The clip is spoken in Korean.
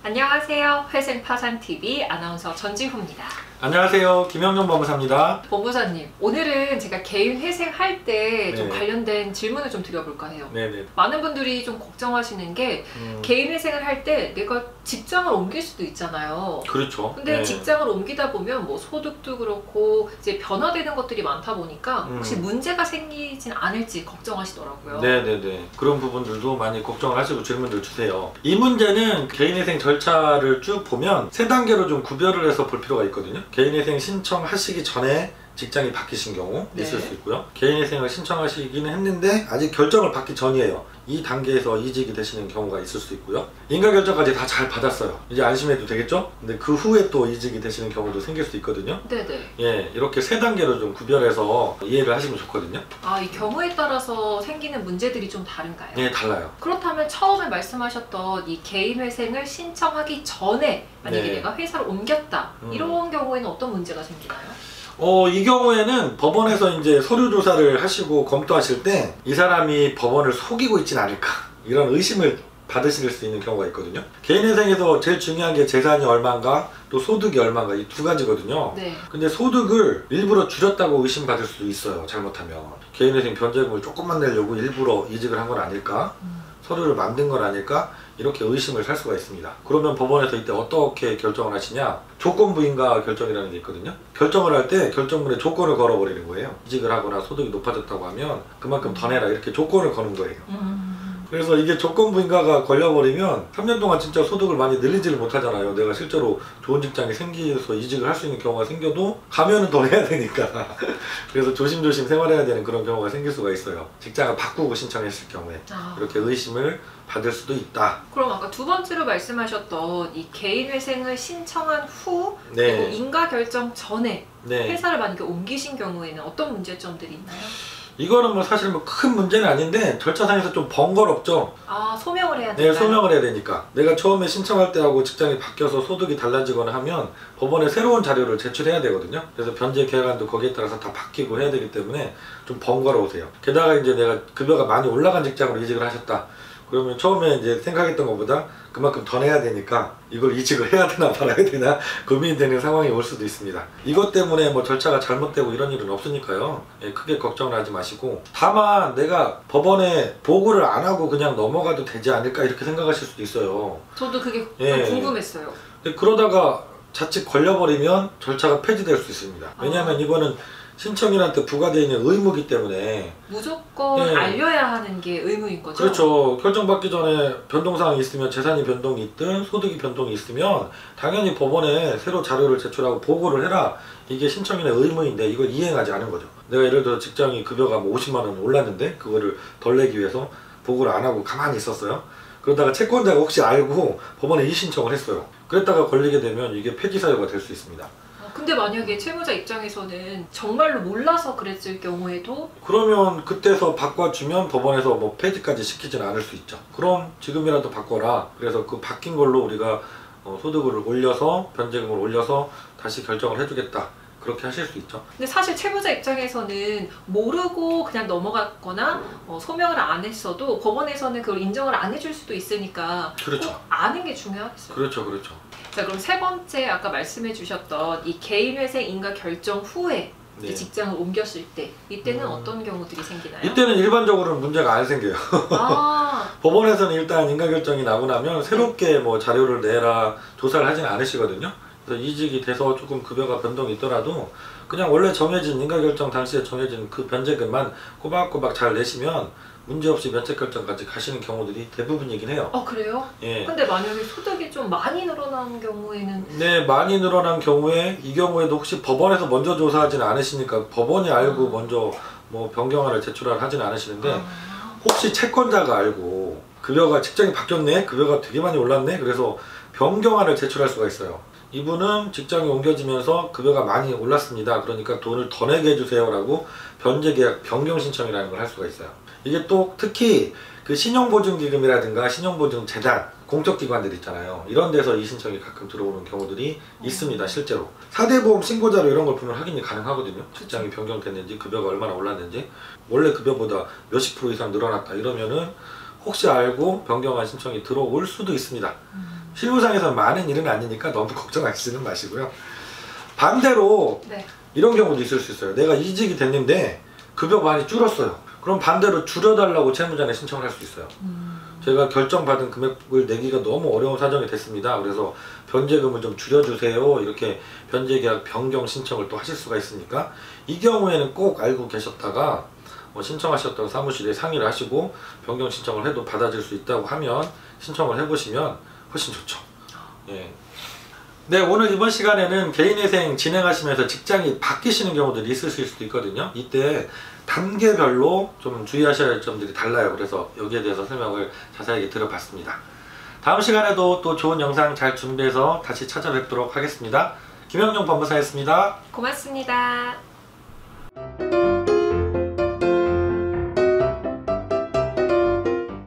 안녕하세요. 회생파산TV 아나운서 전지후입니다. 안녕하세요. 김영룡 법무사입니다. 법무사님, 오늘은 제가 개인 회생할 때 좀 네네. 관련된 질문을 좀 드려볼까 해요. 네네. 많은 분들이 좀 걱정하시는 게 개인 회생을 할 때 내가 직장을 옮길 수도 있잖아요. 그렇죠. 근데 네. 직장을 옮기다 보면 뭐 소득도 그렇고 이제 변화되는 것들이 많다 보니까 혹시 문제가 생기진 않을지 걱정하시더라고요. 네네네. 그런 부분들도 많이 걱정을 하시고 질문들 주세요. 이 문제는 개인회생 절차를 쭉 보면 세 단계로 좀 구별을 해서 볼 필요가 있거든요. 개인회생 신청하시기 전에 직장이 바뀌신 경우 네. 있을 수 있고요. 개인회생을 신청하시기는 했는데 아직 결정을 받기 전이에요. 이 단계에서 이직이 되시는 경우가 있을 수 있고요. 인가결정까지 다 잘 받았어요. 이제 안심해도 되겠죠? 근데 그 후에 또 이직이 되시는 경우도 생길 수 있거든요. 네네. 예, 이렇게 세 단계로 좀 구별해서 이해를 하시면 좋거든요. 아, 이 경우에 따라서 생기는 문제들이 좀 다른가요? 네, 달라요. 그렇다면 처음에 말씀하셨던 이 개인 회생을 신청하기 전에 만약에 네. 내가 회사를 옮겼다 이런 경우에는 어떤 문제가 생기나요? 이 경우에는 법원에서 이제 서류 조사를 하시고 검토하실 때 이 사람이 법원을 속이고 있진 않을까 이런 의심을 받으실 수 있는 경우가 있거든요. 개인회생에서 제일 중요한 게 재산이 얼마인가 또 소득이 얼마인가 이 두 가지거든요. 네. 근데 소득을 일부러 줄였다고 의심받을 수도 있어요. 잘못하면 개인회생 변제금을 조금만 내려고 일부러 이직을 한 건 아닐까, 서류를 만든 건 아닐까, 이렇게 의심을 살 수가 있습니다. 그러면 법원에서 이때 어떻게 결정을 하시냐, 조건부인가 결정이라는 게 있거든요. 결정을 할 때 결정문에 조건을 걸어버리는 거예요. 이직을 하거나 소득이 높아졌다고 하면 그만큼 더 내라 이렇게 조건을 거는 거예요. 그래서 이게 조건부인가가 걸려버리면 3년 동안 진짜 소득을 많이 늘리지를 못하잖아요. 내가 실제로 좋은 직장이 생겨서 이직을 할 수 있는 경우가 생겨도 가면은 더 내야 되니까 그래서 조심조심 생활해야 되는 그런 경우가 생길 수가 있어요. 직장을 바꾸고 신청했을 경우에 이렇게 의심을 받을 수도 있다. 그럼 아까 두 번째로 말씀하셨던 이 개인 회생을 신청한 후 네. 그리고 인가 결정 전에 네. 회사를 만약에 옮기신 경우에는 어떤 문제점들이 있나요? 이거는 뭐 사실 뭐 큰 문제는 아닌데 절차상에서 좀 번거롭죠. 아, 소명을 해야 네, 되나요? 소명을 해야 되니까. 내가 처음에 신청할 때하고 직장이 바뀌어서 소득이 달라지거나 하면 법원에 새로운 자료를 제출해야 되거든요. 그래서 변제 계약안도 거기에 따라서 다 바뀌고 해야 되기 때문에 좀 번거로우세요. 게다가 이제 내가 급여가 많이 올라간 직장으로 이직을 하셨다. 그러면 처음에 이제 생각했던 것보다 그만큼 더 내야 되니까 이걸 이직을 해야 되나 말아야 되나 고민이 되는 상황이 올 수도 있습니다. 이것 때문에 뭐 절차가 잘못되고 이런 일은 없으니까요. 예, 크게 걱정을 하지 마시고, 다만 내가 법원에 보고를 안 하고 그냥 넘어가도 되지 않을까 이렇게 생각하실 수도 있어요. 저도 그게 좀 예. 궁금했어요. 근데 그러다가 자칫 걸려버리면 절차가 폐지될 수 있습니다. 왜냐하면 이거는 신청인한테 부과되어 있는 의무이기 때문에 무조건 네. 알려야 하는 게 의무인 거죠? 그렇죠. 결정받기 전에 변동사항이 있으면 재산이 변동이 있든 소득이 변동이 있으면 당연히 법원에 새로 자료를 제출하고 보고를 해라. 이게 신청인의 의무인데 이걸 이행하지 않은 거죠. 내가 예를 들어 직장이 급여가 뭐 50만 원 올랐는데 그거를 덜 내기 위해서 보고를 안 하고 가만히 있었어요. 그러다가 채권자가 혹시 알고 법원에 이의신청을 했어요. 그랬다가 걸리게 되면 이게 폐지 사유가 될 수 있습니다. 근데 만약에 채무자 입장에서는 정말로 몰라서 그랬을 경우에도 그러면 그때서 바꿔주면 법원에서 뭐 폐지까지 시키지는 않을 수 있죠. 그럼 지금이라도 바꿔라. 그래서 그 바뀐 걸로 우리가 소득을 올려서 변제금을 올려서 다시 결정을 해주겠다. 그렇게 하실 수 있죠. 근데 사실 채무자 입장에서는 모르고 그냥 넘어갔거나 소명을 안 했어도 법원에서는 그걸 인정을 안 해줄 수도 있으니까 그렇죠. 꼭 아는 게 중요하겠어요. 그렇죠. 그렇죠. 자, 그럼 세 번째 아까 말씀해 주셨던 이 개인 회생 인가 결정 후에 네. 이제 직장을 옮겼을 때 이때는 어떤 경우들이 생기나요? 이때는 일반적으로는 문제가 안 생겨요. 아, 법원에서는 일단 인가결정이 나고 나면 새롭게 뭐 자료를 내라 조사를 하진 않으시거든요. 그래서 이직이 돼서 조금 급여가 변동이 있더라도 그냥 원래 정해진 인가결정 당시에 정해진 그 변제금만 꼬박꼬박 잘 내시면 문제없이 면책결정까지 가시는 경우들이 대부분이긴 해요. 그래요? 예. 근데 만약에 소득이 좀 많이 늘어난 경우에는 네, 많이 늘어난 경우에 이 경우에도 혹시 법원에서 먼저 조사하지는 않으시니까 법원이 알고 먼저 뭐 변경안을 제출하지는 않으시는데 혹시 채권자가 알고 급여가 직장이 바뀌었네, 급여가 되게 많이 올랐네, 그래서 변경안을 제출할 수가 있어요. 이분은 직장이 옮겨지면서 급여가 많이 올랐습니다. 그러니까 돈을 더 내게 해주세요 라고 변제계약 변경 신청이라는 걸 할 수가 있어요. 이게 또 특히 그 신용보증기금이라든가 신용보증재단 공적기관들 있잖아요. 이런 데서 이 신청이 가끔 들어오는 경우들이 있습니다. 실제로 4대 보험 신고자료 이런 걸 보면 확인이 가능하거든요. 직장이 변경됐는지 급여가 얼마나 올랐는지 원래 급여보다 몇십 프로 이상 늘어났다 이러면은 혹시 알고 변경한 신청이 들어올 수도 있습니다. 실무상에서는 많은 일은 아니니까 너무 걱정하시지는 마시고요. 반대로 네. 이런 경우도 있을 수 있어요. 내가 이직이 됐는데 급여가 많이 줄었어요. 그럼 반대로 줄여달라고 채무자에 신청을 할 수 있어요. 제가 결정받은 금액을 내기가 너무 어려운 사정이 됐습니다. 그래서 변제금을 좀 줄여주세요. 이렇게 변제계약 변경 신청을 또 하실 수가 있으니까 이 경우에는 꼭 알고 계셨다가 신청하셨던 사무실에 상의를 하시고 변경 신청을 해도 받아줄 수 있다고 하면 신청을 해보시면 훨씬 좋죠. 예. 네, 오늘 이번 시간에는 개인회생 진행하시면서 직장이 바뀌시는 경우들이 있으실 수도 있거든요. 이때 단계별로 좀 주의하셔야 할 점들이 달라요. 그래서 여기에 대해서 설명을 자세하게 들어봤습니다. 다음 시간에도 또 좋은 영상 잘 준비해서 다시 찾아뵙도록 하겠습니다. 김영용 법무사였습니다. 고맙습니다.